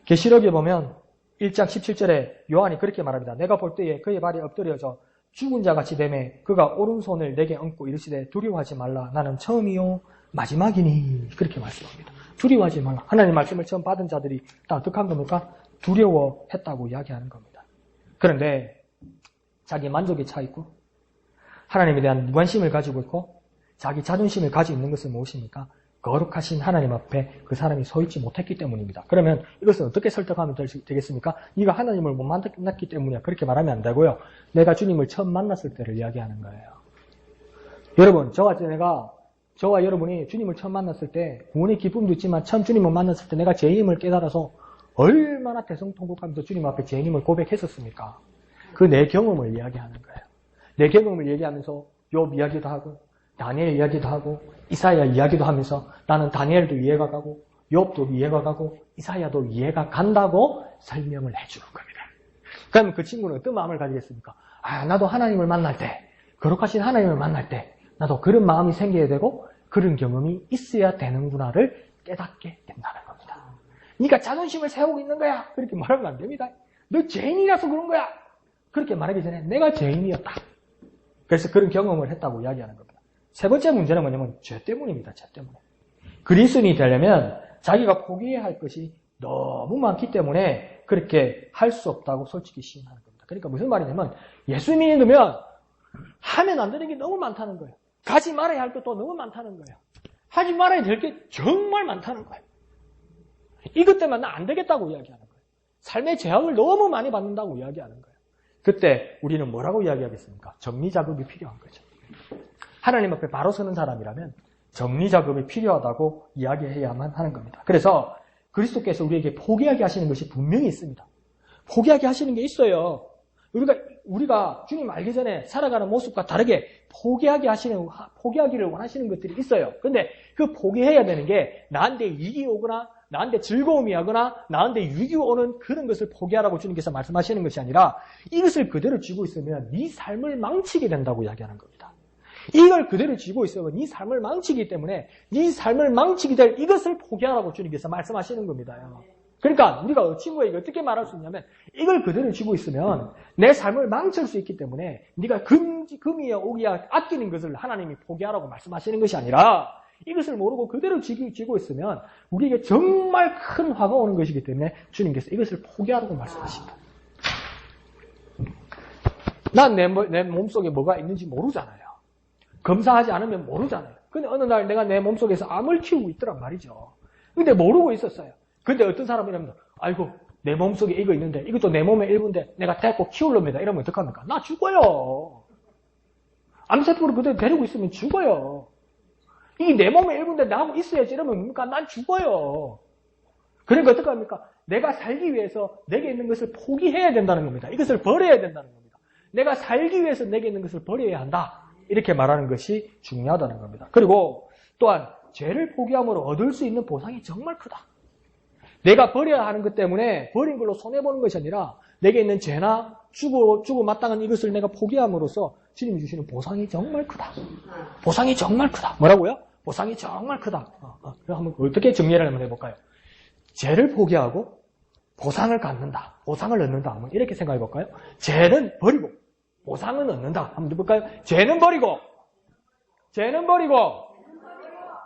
A: 계시록에 보면 1장 17절에 요한이 그렇게 말합니다. 내가 볼 때에 그의 발이 엎드려져 죽은 자같이 되매 그가 오른손을 내게 얹고 이르시되 두려워하지 말라. 나는 처음이요 마지막이니. 그렇게 말씀합니다. 두려워하지 말라. 하나님 말씀을 처음 받은 자들이 다 어떻게 한 겁니까? 두려워했다고 이야기하는 겁니다. 그런데 자기 만족에 차 있고 하나님에 대한 무관심을 가지고 있고 자기 자존심을 가지고 있는 것은 무엇입니까? 거룩하신 하나님 앞에 그 사람이 서 있지 못했기 때문입니다. 그러면 이것을 어떻게 설득하면 되겠습니까? 네가 하나님을 못 만났기 때문이야. 그렇게 말하면 안 되고요. 내가 주님을 처음 만났을 때를 이야기하는 거예요. 여러분, 저와 여러분이 주님을 처음 만났을 때 구원의 기쁨도 있지만 처음 주님을 만났을 때 내가 죄인임을 깨달아서 얼마나 대성통곡하면서 주님 앞에 죄인임을 고백했었습니까? 그 내 경험을 이야기하는 거예요. 내 경험을 얘기하면서 욥 이야기도 하고 다니엘 이야기도 하고 이사야 이야기도 하면서 나는 다니엘도 이해가 가고 욥도 이해가 가고 이사야도 이해가 간다고 설명을 해주는 겁니다. 그러면 그 친구는 어떤 마음을 가지겠습니까? 나도 하나님을 만날 때 거룩하신 하나님을 만날 때 나도 그런 마음이 생겨야 되고 그런 경험이 있어야 되는구나를 깨닫게 된다는 겁니다. 네가 자존심을 세우고 있는 거야. 그렇게 말하면 안 됩니다. 너 죄인이라서 그런 거야. 그렇게 말하기 전에 내가 죄인이었다. 그래서 그런 경험을 했다고 이야기하는 겁니다. 세 번째 문제는 뭐냐면 죄 때문입니다. 죄 때문에. 그리스도인이 되려면 자기가 포기해야 할 것이 너무 많기 때문에 그렇게 할 수 없다고 솔직히 시인하는 겁니다. 그러니까 무슨 말이냐면 예수 믿으면 하면 안 되는 게 너무 많다는 거예요. 가지 말아야 할 것도 너무 많다는 거예요. 하지 말아야 될 게 정말 많다는 거예요. 이것 때문에 나 안 되겠다고 이야기하는 거예요. 삶의 제약을 너무 많이 받는다고 이야기하는 거예요. 그때 우리는 뭐라고 이야기하겠습니까? 정리작업이 필요한 거죠. 하나님 앞에 바로 서는 사람이라면 정리작업이 필요하다고 이야기해야만 하는 겁니다. 그래서 그리스도께서 우리에게 포기하게 하시는 것이 분명히 있습니다. 포기하게 하시는 게 있어요. 우리가 주님 알기 전에 살아가는 모습과 다르게 포기하기를 원하시는 것들이 있어요. 근데 그 포기해야 되는 게 나한테 이익이 오거나 나한테 즐거움이 하거나 나한테 유익이 오는 그런 것을 포기하라고 주님께서 말씀하시는 것이 아니라 이것을 그대로 쥐고 있으면 네 삶을 망치게 된다고 이야기하는 겁니다. 이걸 그대로 쥐고 있으면 네 삶을 망치기 때문에 네 삶을 망치게 될 이것을 포기하라고 주님께서 말씀하시는 겁니다. 그러니까 우리가 친구에게 어떻게 말할 수 있냐면 이걸 그대로 쥐고 있으면 내 삶을 망칠 수 있기 때문에 네가 금이야 오기야 아끼는 것을 하나님이 포기하라고 말씀하시는 것이 아니라 이것을 모르고 그대로 쥐고 있으면 우리에게 정말 큰 화가 오는 것이기 때문에 주님께서 이것을 포기하라고 말씀하십니다. 난 내 몸속에 뭐가 있는지 모르잖아요. 검사하지 않으면 모르잖아요. 근데 어느 날 내가 내 몸속에서 암을 키우고 있더란 말이죠. 근데 모르고 있었어요. 근데 어떤 사람이라면 아이고 내 몸속에 이거 있는데 이것도 내 몸의 일부인데 내가 데리고 키울랍니다. 이러면 어떡합니까? 나 죽어요. 암세포를 그대로 데리고 있으면 죽어요. 이게 내 몸의 일부인데 나하고 있어야지 이러면 뭡니까? 난 죽어요. 그러니까 어떡합니까? 내가 살기 위해서 내게 있는 것을 포기해야 된다는 겁니다. 이것을 버려야 된다는 겁니다. 내가 살기 위해서 내게 있는 것을 버려야 한다. 이렇게 말하는 것이 중요하다는 겁니다. 그리고 또한 죄를 포기함으로 얻을 수 있는 보상이 정말 크다. 내가 버려야 하는 것 때문에 버린 걸로 손해보는 것이 아니라 내게 있는 죄나 주고 마땅한 이것을 내가 포기함으로써 주님이 주시는 보상이 정말 크다. 보상이 정말 크다. 뭐라고요? 보상이 정말 크다. 한번 어떻게 정리를 한번 해볼까요? 죄를 포기하고 보상을 갖는다. 보상을 얻는다. 한번 이렇게 생각해 볼까요? 죄는 버리고 보상은 얻는다. 한번 해볼까요? 죄는 버리고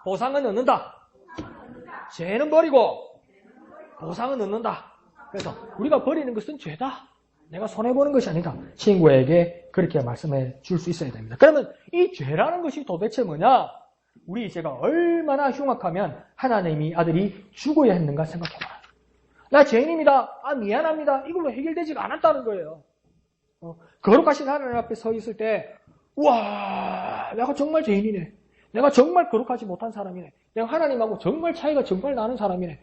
A: 보상은 얻는다. 죄는 버리고 보상은 얻는다. 그래서 우리가 버리는 것은 죄다. 내가 손해보는 것이 아니다. 친구에게 그렇게 말씀해 줄 수 있어야 됩니다. 그러면 이 죄라는 것이 도대체 뭐냐? 우리 죄가 얼마나 흉악하면 하나님이 아들이 죽어야 했는가 생각해봐요. 나 죄인입니다. 미안합니다. 이걸로 해결되지가 않았다는 거예요. 거룩하신 하나님 앞에 서 있을 때 우와 내가 정말 죄인이네. 내가 정말 거룩하지 못한 사람이네. 내가 하나님하고 정말 차이가 정말 나는 사람이네.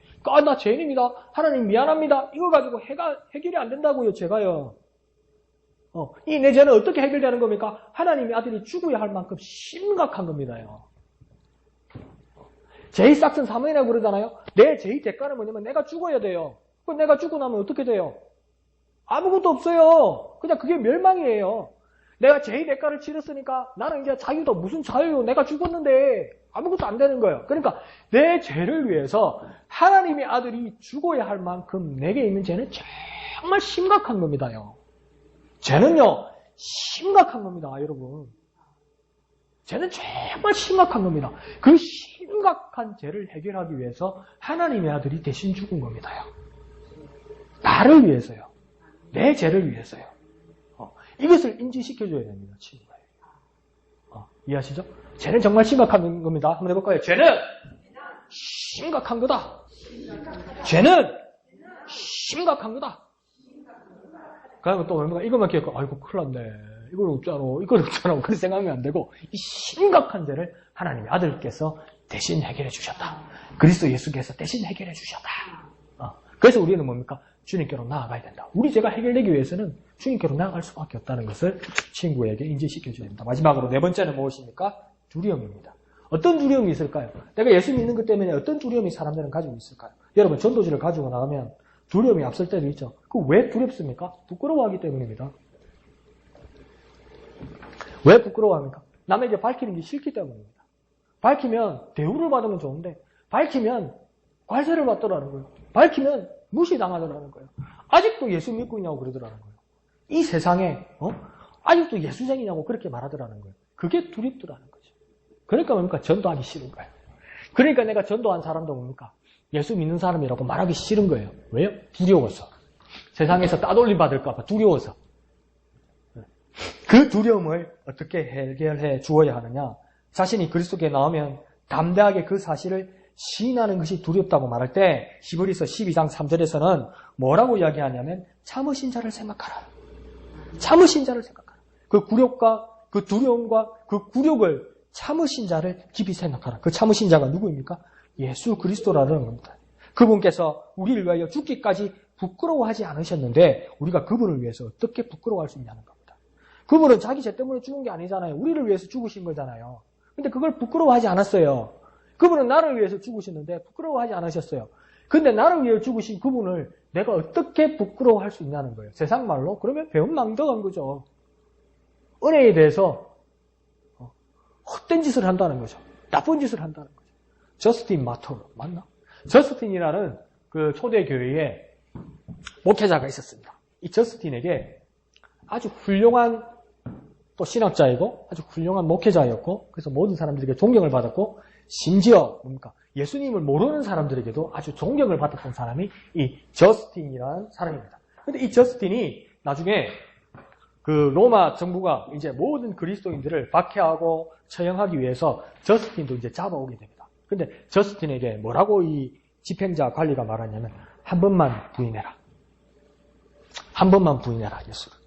A: 나 죄인입니다. 하나님 미안합니다. 이거 가지고 해결이 안 된다고요. 제가요. 이 내 죄는 어떻게 해결되는 겁니까? 하나님의 아들이 죽어야 할 만큼 심각한 겁니다요. 죄의 싹은 사망이라고 그러잖아요. 내 죄의 대가는 뭐냐면 내가 죽어야 돼요. 그럼 내가 죽고 나면 어떻게 돼요? 아무것도 없어요. 그냥 그게 멸망이에요. 내가 죄의 대가를 치렀으니까 나는 이제 자유도 무슨 자유요? 내가 죽었는데 아무것도 안 되는 거예요. 그러니까 내 죄를 위해서 하나님의 아들이 죽어야 할 만큼 내게 있는 죄는 정말 심각한 겁니다요. 죄는요 심각한 겁니다, 여러분. 죄는 정말 심각한 겁니다. 그 심각한 죄를 해결하기 위해서 하나님의 아들이 대신 죽은 겁니다요. 나를 위해서요. 내 죄를 위해서요. 이것을 인지시켜줘야 됩니다, 친구예요. 이해하시죠? 죄는 정말 심각한 겁니다. 한번 해볼까요? 죄는 심각한 거다. 죄는 심각한 거다. 그러면 또 뭡니까? 이것만 기억하고, 아이고, 큰일 났네. 이걸 어쩌노. 그렇게 생각하면 안 되고, 이 심각한 죄를 하나님의 아들께서 대신 해결해 주셨다. 그리스도 예수께서 대신 해결해 주셨다. 그래서 우리는 뭡니까? 주님께로 나아가야 된다. 우리 죄가 해결되기 위해서는 주님께로 나아갈 수밖에 없다는 것을 친구에게 인지시켜줘야 됩니다. 마지막으로 네 번째는 무엇입니까? 두려움입니다. 어떤 두려움이 있을까요? 내가 예수 믿는 것 때문에 어떤 두려움이 사람들은 가지고 있을까요? 여러분, 전도지를 가지고 나가면 두려움이 앞설 때도 있죠. 왜 두렵습니까? 부끄러워하기 때문입니다. 왜 부끄러워합니까? 남에게 밝히는 게 싫기 때문입니다. 밝히면 대우를 받으면 좋은데 밝히면 관세를 받더라는 거예요. 밝히면 무시당하더라는 거예요. 아직도 예수 믿고 있냐고 그러더라는 거예요. 이 세상에 아직도 예수쟁이냐고 그렇게 말하더라는 거예요. 그게 두렵더라는 거죠. 그러니까 뭡니까? 전도하기 싫은 거예요. 그러니까 내가 전도한 사람도 뭡니까? 예수 믿는 사람이라고 말하기 싫은 거예요. 왜요? 두려워서. 세상에서 따돌림 받을까 봐 두려워서. 그 두려움을 어떻게 해결해 주어야 하느냐? 자신이 그리스도께 나오면 담대하게 그 사실을 시인하는 것이 두렵다고 말할 때 히브리서 12장 3절에서는 뭐라고 이야기하냐면 참으신 자를 생각하라. 참으신 자를 생각하라. 그 굴욕과 그 두려움과 그 굴욕을 참으신 자를 깊이 생각하라. 그 참으신 자가 누구입니까? 예수 그리스도라는 겁니다. 그분께서 우리를 위하여 죽기까지 부끄러워하지 않으셨는데 우리가 그분을 위해서 어떻게 부끄러워할 수 있냐는 겁니다. 그분은 자기 죄 때문에 죽은 게 아니잖아요. 우리를 위해서 죽으신 거잖아요. 근데 그걸 부끄러워하지 않았어요. 그분은 나를 위해서 죽으셨는데 부끄러워하지 않으셨어요. 근데 나를 위해 죽으신 그분을 내가 어떻게 부끄러워할 수 있냐는 거예요. 세상 말로 그러면 배은망덕한 거죠. 은혜에 대해서 헛된 짓을 한다는 거죠. 나쁜 짓을 한다는 거죠. 저스틴 마터 맞나? 저스틴이라는 그 초대교회에 목회자가 있었습니다. 이 저스틴에게 아주 훌륭한 또 신학자이고 아주 훌륭한 목회자였고 그래서 모든 사람들에게 존경을 받았고 심지어 뭡니까? 예수님을 모르는 사람들에게도 아주 존경을 받았던 사람이 이 저스틴이라는 사람입니다. 근데 이 저스틴이 나중에 그 로마 정부가 이제 모든 그리스도인들을 박해하고 처형하기 위해서 저스틴도 이제 잡아오게 됩니다. 근데 저스틴에게 뭐라고 이 집행자 관리가 말하냐면 한 번만 부인해라. 한 번만 부인해라, 예수를.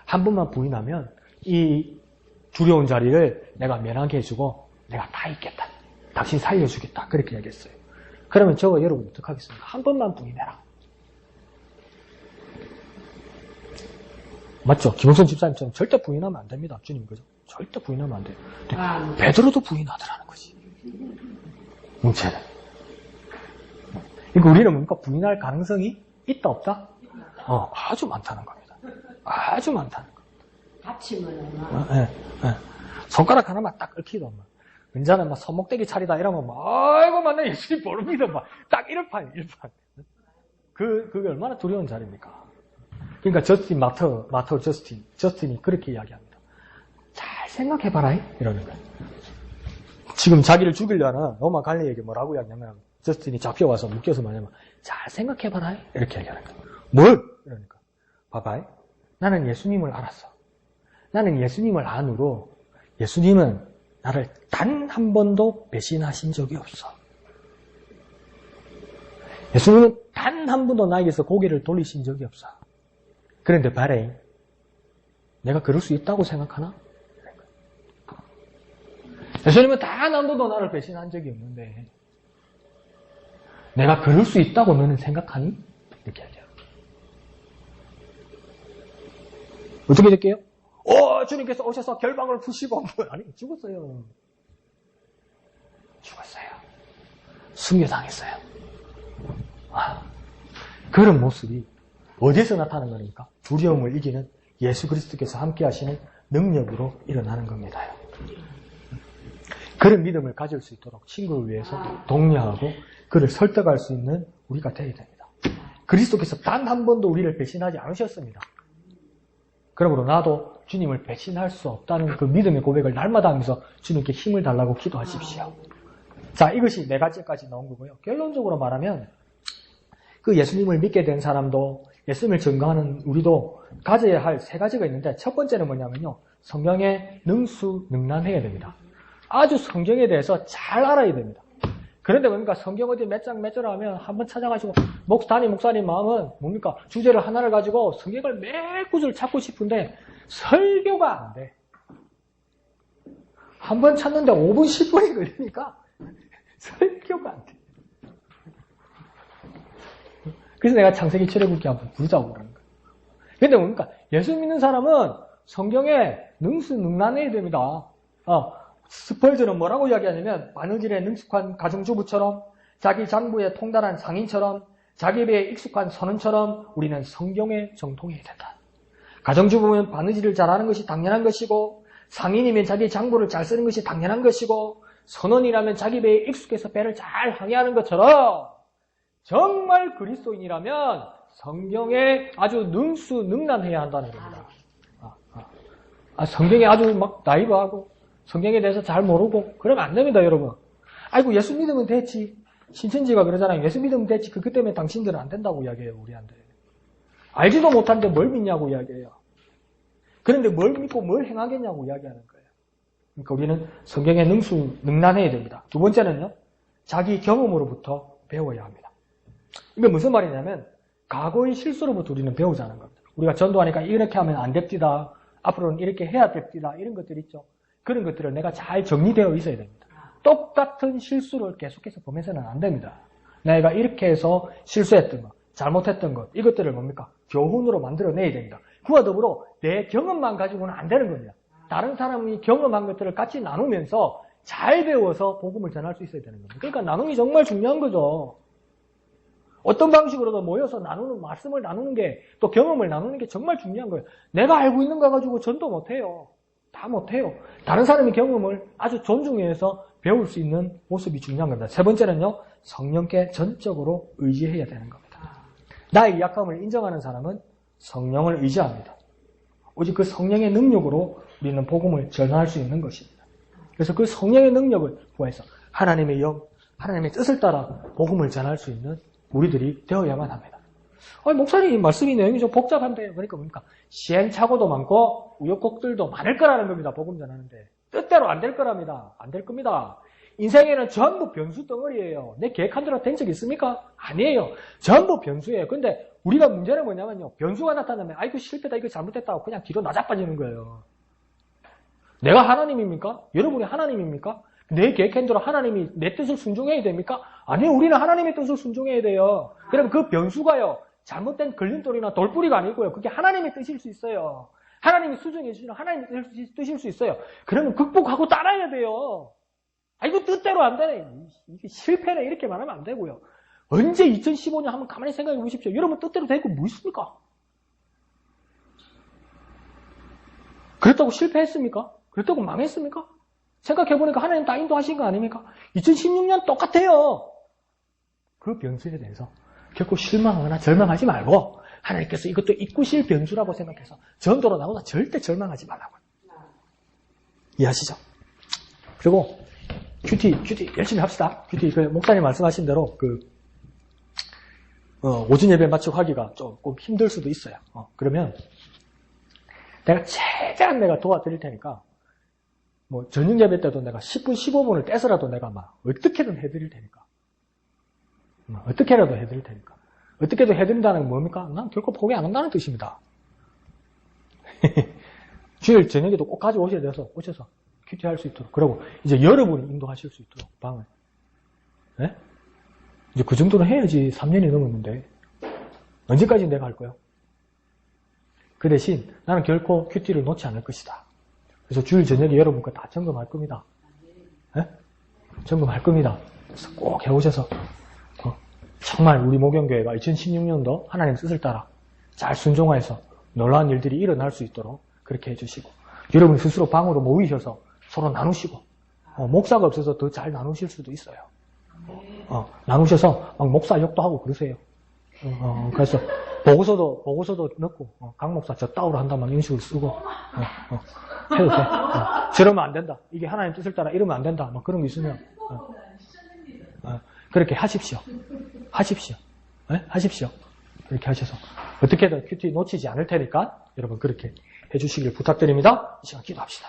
A: 한 번만 부인하면 이 두려운 자리를 내가 면하게 해주고 내가 다 있겠다. 당신 살려주겠다. 그렇게 얘기했어요. 그러면 저거 여러분 어떻게 하겠습니까? 한 번만 부인해라. 맞죠? 김홍선 집사님처럼 절대 부인하면 안 됩니다. 주님, 그죠? 절대 부인하면 안 돼요. 근데 베드로도 부인하더라는 거지. 문제는. 그러니까 우리는 뭡니까? 부인할 가능성이 있다, 없다? 아주 많다는 겁니다. 아주 많다는 겁니다.
B: 다치면
A: 예. 손가락 하나만 딱 얽히도 막. 은자는 막 손목대기 차리다 이러면 막, 아이고, 만나 예수님 모릅니다. 막, 딱 1판. 그게 얼마나 두려운 자리입니까? 그러니까 저스틴 마터 저스틴이 그렇게 이야기합니다. 잘 생각해봐라, 이러는 거예요. 지금 자기를 죽이려는 로마 관리에게 뭐라고 이야기하냐면, 저스틴이 잡혀와서 묶여서 말하면, 잘 생각해봐라, 이렇게 얘기하는 거예요. 뭘? 이러니까. 봐봐, 나는 예수님을 알았어. 나는 예수님을 안으로, 예수님은 나를 단 한 번도 배신하신 적이 없어. 예수님은 단 한 번도 나에게서 고개를 돌리신 적이 없어. 그런데 바레인, 내가 그럴 수 있다고 생각하나? 예수님은 단 한 번도 나를 배신한 적이 없는데 내가 그럴 수 있다고 너는 생각하니? 이렇게 하죠. 어떻게 될게요? 주님께서 오셔서 결박을 푸시고 아니 죽었어요. 순교당했어요. 그런 모습이 어디에서 나타나는 겁니까? 두려움을 이기는 예수 그리스도께서 함께 하시는 능력으로 일어나는 겁니다. 그런 믿음을 가질 수 있도록 친구를 위해서 독려하고 그를 설득할 수 있는 우리가 되어야 됩니다. 그리스도께서 단 한 번도 우리를 배신하지 않으셨습니다. 그러므로 나도 주님을 배신할 수 없다는 그 믿음의 고백을 날마다 하면서 주님께 힘을 달라고 기도하십시오. 자, 이것이 4가지까지 나온 거고요. 결론적으로 말하면 그 예수님을 믿게 된 사람도 예수님을 증거하는 우리도 가져야 할 3가지가 있는데 첫 번째는 뭐냐면요. 성경에 능수능란해야 됩니다. 아주 성경에 대해서 잘 알아야 됩니다. 그런데 뭡니까? 성경 어디 몇 장 몇 절 하면 한번 찾아가지고 담임 목사님 마음은 뭡니까? 주제를 하나를 가지고 성경을 몇 구절 찾고 싶은데 설교가 안 돼. 한 번 찾는데 5분 10분이 걸리니까 설교가 안 돼. 그래서 내가 창세기 출애굽기 한번 부르자고 그러는 거예요. 근데 뭡니까? 예수 믿는 사람은 성경에 능수능란해야 됩니다. 스펄전은 뭐라고 이야기하냐면 바느질에 능숙한 가정주부처럼 자기 장부에 통달한 상인처럼 자기 배에 익숙한 선원처럼 우리는 성경에 정통해야 된다. 가정주부면 바느질을 잘하는 것이 당연한 것이고 상인이면 자기 장부를 잘 쓰는 것이 당연한 것이고 선원이라면 자기 배에 익숙해서 배를 잘 항해하는 것처럼 정말 그리스도인이라면 성경에 아주 능수능란해야 한다는 겁니다. 성경에 아주 막 나이브하고 성경에 대해서 잘 모르고 그러면 안 됩니다, 여러분. 아이고, 예수 믿으면 됐지. 신천지가 그러잖아요. 예수 믿으면 됐지. 그것 때문에 당신들은 안 된다고 이야기해요, 우리한테. 알지도 못하는데 뭘 믿냐고 이야기해요. 그런데 뭘 믿고 뭘 행하겠냐고 이야기하는 거예요. 그러니까 우리는 성경에 능수능란해야 됩니다. 두 번째는요, 자기 경험으로부터 배워야 합니다. 이게 무슨 말이냐면 과거의 실수로부터 우리는 배우자는 겁니다. 우리가 전도하니까 이렇게 하면 안 됩니다. 앞으로는 이렇게 해야 됩니다. 이런 것들 있죠. 그런 것들을 내가 잘 정리되어 있어야 됩니다. 똑같은 실수를 계속해서 보면서는 안 됩니다. 내가 이렇게 해서 실수했던 것, 잘못했던 것, 이것들을 뭡니까? 교훈으로 만들어내야 됩니다. 그와 더불어 내 경험만 가지고는 안 되는 겁니다. 다른 사람이 경험한 것들을 같이 나누면서 잘 배워서 복음을 전할 수 있어야 되는 겁니다. 그러니까 나눔이 정말 중요한 거죠. 어떤 방식으로도 모여서 나누는, 말씀을 나누는 게, 또 경험을 나누는 게 정말 중요한 거예요. 내가 알고 있는 거 가지고 전도 못해요. 다 못해요. 다른 사람의 경험을 아주 존중해서 배울 수 있는 모습이 중요한 겁니다. 세 번째는요, 성령께 전적으로 의지해야 되는 겁니다. 나의 약함을 인정하는 사람은 성령을 의지합니다. 오직 그 성령의 능력으로 우리는 복음을 전할 수 있는 것입니다. 그래서 그 성령의 능력을 구해서 하나님의 영, 하나님의 뜻을 따라 복음을 전할 수 있는 우리들이 되어야만 합니다. 목사님 말씀이 내용이 좀 복잡한데요. 그러니까 뭡니까? 시행착오도 많고 우여곡절도 많을 거라는 겁니다. 복음 전하는데. 뜻대로 안 될 거랍니다. 안 될 겁니다. 인생에는 전부 변수 덩어리예요. 내 계획한 대로 된 적 있습니까? 아니에요. 전부 변수예요. 근데 우리가 문제는 뭐냐면요. 변수가 나타나면 아이고 실패다, 이거 잘못됐다고 그냥 뒤로 나자빠지는 거예요. 내가 하나님입니까? 여러분이 하나님입니까? 내 계획한 대로 하나님이 내 뜻을 순종해야 됩니까? 아니요. 우리는 하나님의 뜻을 순종해야 돼요. 그럼 그 변수가요. 잘못된 걸림돌이나 돌뿌리가 아니고요. 그게 하나님의 뜻일 수 있어요. 하나님이 수정해 주시는 하나님의 뜻일 수 있어요. 그러면 극복하고 따라야 돼요. 이거 뜻대로 안 되네. 이게 실패네. 이렇게 말하면 안 되고요. 언제 2015년 한번 가만히 생각해 보십시오. 여러분 뜻대로 되고 뭐 있습니까? 그랬다고 실패했습니까? 그랬다고 망했습니까? 생각해보니까 하나님 다 인도하신 거 아닙니까? 2016년 똑같아요. 그 변수에 대해서 결코 실망하거나 절망하지 말고 하나님께서 이것도 이꾸실 변수라고 생각해서 전도로 나오다 절대 절망하지 말라고요. 이해하시죠? 그리고 큐티 열심히 합시다. 큐티 목사님 말씀하신 대로 오전 예배 마치고 하기가 조금 힘들 수도 있어요. 그러면 내가 최대한 내가 도와드릴 테니까 저녁 예배 때도 내가 10분, 15분을 떼서라도 내가 어떻게든 해드릴 테니까. 어떻게라도 해드릴 테니까. 어떻게든 해드린다는 건 뭡니까? 난 결코 포기 안 한다는 뜻입니다. 주일 저녁에도 꼭 가져오셔야 돼서, 오셔서 큐티 할 수 있도록. 그리고 이제 여러분이 인도하실 수 있도록, 방을. 네? 이제 그 정도는 해야지 3년이 넘었는데. 언제까지 내가 할 거야? 그 대신 나는 결코 큐티를 놓지 않을 것이다. 그래서 주일 저녁에 여러분 거 다 점검할 겁니다. 네? 점검할 겁니다. 그래서 꼭 해오셔서 정말 우리 목영교회가 2016년도 하나님의 뜻을 따라 잘 순종해서 놀라운 일들이 일어날 수 있도록 그렇게 해주시고 여러분 스스로 방으로 모이셔서 서로 나누시고 목사가 없어서 더 잘 나누실 수도 있어요. 나누셔서 막 목사 욕도 하고 그러세요. 그래서 보고서도 넣고 강 목사 저 따오로 한다만 이런 식으로 쓰고 해도 돼. 저러면 안 된다. 이게 하나님 뜻을 따라 이러면 안 된다. 막 그런 거 있으면 그렇게 하십시오. 네? 하십시오. 그렇게 하셔서 어떻게든 큐티 놓치지 않을 테니까 여러분 그렇게 해주시길 부탁드립니다. 이 시간 기도합시다.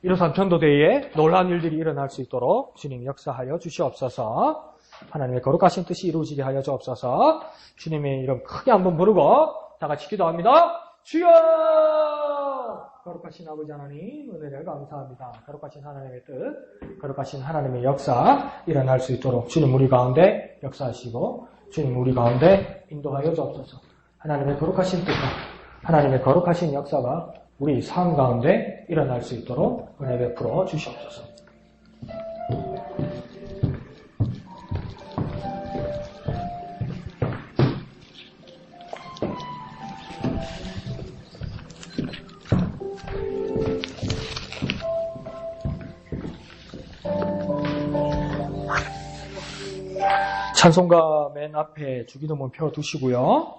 A: 이로선 전도대회에 놀라운 일들이 일어날 수 있도록 주님 역사하여 주시옵소서. 하나님의 거룩하신 뜻이 이루어지게 하여 주옵소서. 주님의 이름 크게 한번 부르고 다 같이 기도합니다. 주여! 거룩하신 아버지 하나님 은혜를 감사합니다. 거룩하신 하나님의 뜻, 거룩하신 하나님의 역사 일어날 수 있도록 주님 우리 가운데 역사하시고 주님 우리 가운데 인도하여 주옵소서. 하나님의 거룩하신 뜻과 하나님의 거룩하신 역사가 우리 삶 가운데 일어날 수 있도록 은혜 베풀어 주시옵소서. 찬송가 맨 앞에 주기도문 펴두시고요.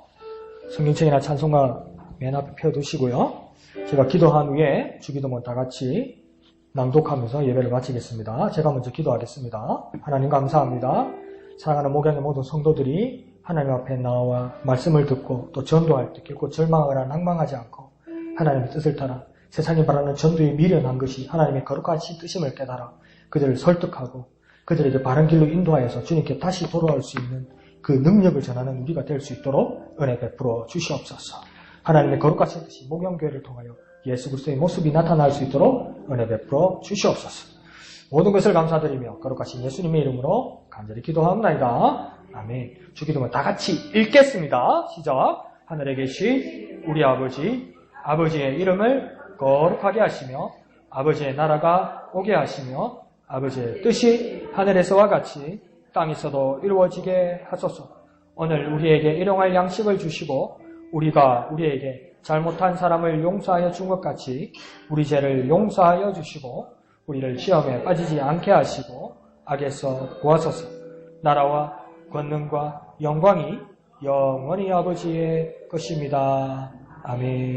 A: 성경책이나 찬송가 맨 앞에 펴두시고요. 제가 기도한 후에 주기도문 다 같이 낭독하면서 예배를 마치겠습니다. 제가 먼저 기도하겠습니다. 하나님 감사합니다. 사랑하는 목양의 모든 성도들이 하나님 앞에 나와 말씀을 듣고 또 전도할 때 결코 절망하거나 낭망하지 않고 하나님의 뜻을 따라 세상이 바라는 전도에 미련한 것이 하나님의 거룩하신 뜻임을 깨달아 그들을 설득하고 그들에게 바른 길로 인도하여서 주님께 다시 돌아올 수 있는 그 능력을 전하는 우리가 될 수 있도록 은혜 베풀어 주시옵소서. 하나님의 거룩하신 뜻이 목양교회를 통하여 예수 그리스도의 모습이 나타날 수 있도록 은혜 베풀어 주시옵소서. 모든 것을 감사드리며 거룩하신 예수님의 이름으로 간절히 기도하옵나이다. 아멘. 주기도문 다 같이 읽겠습니다. 시작. 하늘에 계신 우리 아버지, 아버지의 이름을 거룩하게 하시며 아버지의 나라가 오게 하시며 아버지의 뜻이 하늘에서와 같이 땅에서도 이루어지게 하소서. 오늘 우리에게 일용할 양식을 주시고 우리가 우리에게 잘못한 사람을 용서하여 준 것 같이 우리 죄를 용서하여 주시고 우리를 시험에 빠지지 않게 하시고 악에서 구하소서. 나라와 권능과 영광이 영원히 아버지의 것입니다. 아멘.